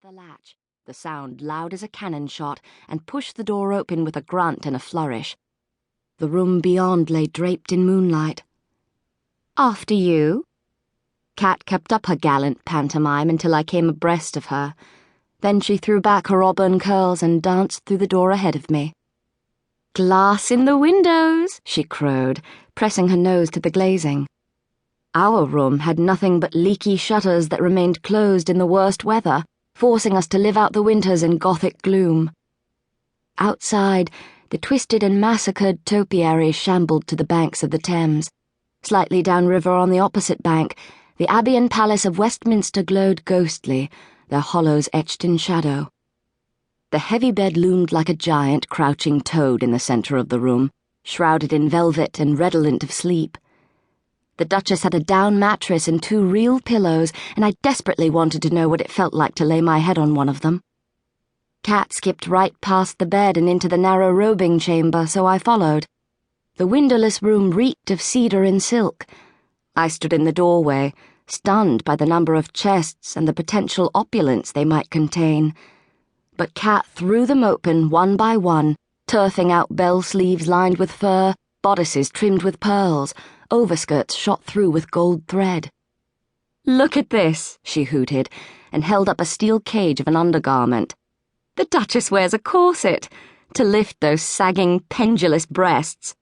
the latch, the sound loud as a cannon shot, and pushed the door open with a grunt and a flourish. The room beyond lay draped in moonlight. "After you?" Kat kept up her gallant pantomime until I came abreast of her. Then she threw back her auburn curls and danced through the door ahead of me. "Glass in the windows," she crowed, pressing her nose to the glazing. Our room had nothing but leaky shutters that remained closed in the worst weather, forcing us to live out the winters in gothic gloom. Outside, the twisted and massacred topiaries shambled to the banks of the Thames. Slightly downriver on the opposite bank, the Abbey and Palace of Westminster glowed ghostly, their hollows etched in shadow. The heavy bed loomed like a giant crouching toad in the centre of the room, shrouded in velvet and redolent of sleep. The Duchess had a down mattress and 2 real pillows, and I desperately wanted to know what it felt like to lay my head on one of them. Kat skipped right past the bed and into the narrow robing chamber, so I followed. The windowless room reeked of cedar and silk. I stood in the doorway, stunned by the number of chests and the potential opulence they might contain. But Kat threw them open one by one, turfing out bell sleeves lined with fur, bodices trimmed with pearls, overskirts shot through with gold thread. "Look at this," she hooted, and held up a steel cage of an undergarment. "The Duchess wears a corset, to lift those sagging, pendulous breasts."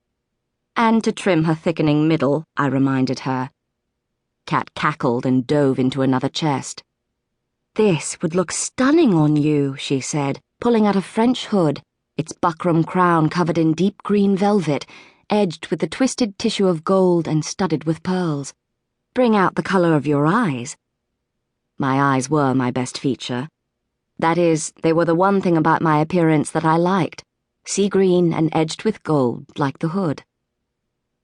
"And to trim her thickening middle," I reminded her. Kat cackled and dove into another chest. "This would look stunning on you," she said, pulling out a French hood, its buckram crown covered in deep green velvet, edged with the twisted tissue of gold and studded with pearls. "Bring out the colour of your eyes." My eyes were my best feature. That is, they were the one thing about my appearance that I liked, sea green and edged with gold, like the hood.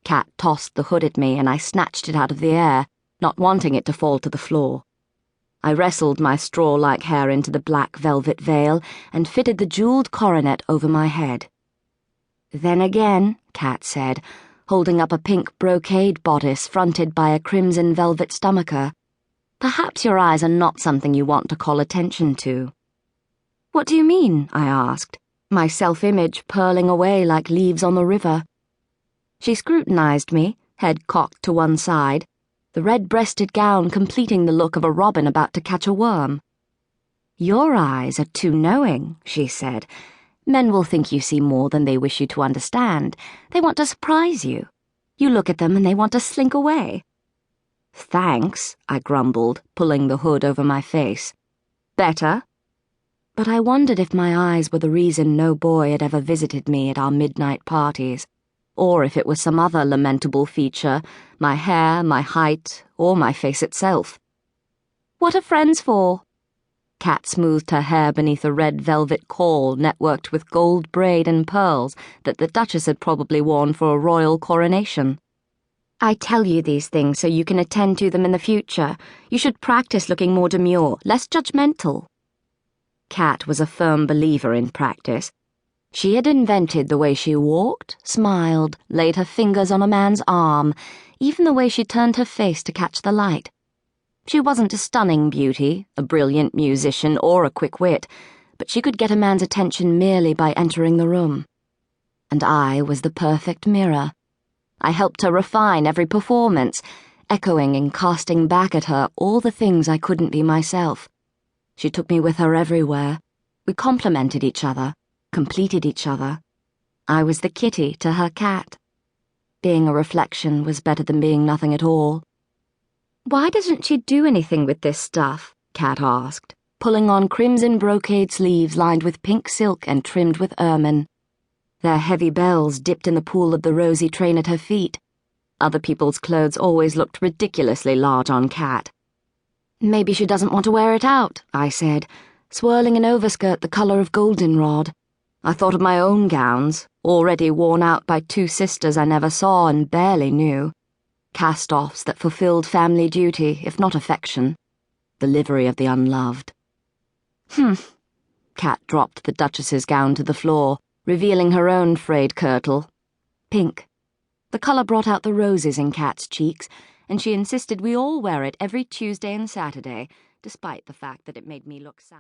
Kat tossed the hood at me and I snatched it out of the air, not wanting it to fall to the floor. I wrestled my straw-like hair into the black velvet veil and fitted the jewelled coronet over my head. "Then again," Kat said, holding up a pink brocade bodice fronted by a crimson velvet stomacher, "perhaps your eyes are not something you want to call attention to." "What do you mean?" I asked, my self-image purling away like leaves on the river. She scrutinized me, head cocked to one side, the red-breasted gown completing the look of a robin about to catch a worm. "Your eyes are too knowing," she said. "Men will think you see more than they wish you to understand. They want to surprise you. You look at them and they want to slink away." "Thanks," I grumbled, pulling the hood over my face. "Better?" But I wondered if my eyes were the reason no boy had ever visited me at our midnight parties, or if it was some other lamentable feature, my hair, my height, or my face itself. "What are friends for?" Kat smoothed her hair beneath a red velvet caul networked with gold braid and pearls that the Duchess had probably worn for a royal coronation. "I tell you these things so you can attend to them in the future. You should practice looking more demure, less judgmental." Kat was a firm believer in practice. She had invented the way she walked, smiled, laid her fingers on a man's arm, even the way she turned her face to catch the light. She wasn't a stunning beauty, a brilliant musician, or a quick wit, but she could get a man's attention merely by entering the room. And I was the perfect mirror. I helped her refine every performance, echoing and casting back at her all the things I couldn't be myself. She took me with her everywhere. We complemented each other, completed each other. I was the Kitty to her cat. Being a reflection was better than being nothing at all. "Why doesn't she do anything with this stuff?" Kat asked, pulling on crimson brocade sleeves lined with pink silk and trimmed with ermine. Their heavy bells dipped in the pool of the rosy train at her feet. Other people's clothes always looked ridiculously large on Kat. "Maybe she doesn't want to wear it out," I said, swirling an overskirt the colour of goldenrod. I thought of my own gowns, already worn out by 2 sisters I never saw and barely knew. Cast-offs that fulfilled family duty, if not affection. The livery of the unloved. Kat dropped the Duchess's gown to the floor, revealing her own frayed kirtle. Pink. The colour brought out the roses in Kat's cheeks, and she insisted we all wear it every Tuesday and Saturday, despite the fact that it made me look sallow.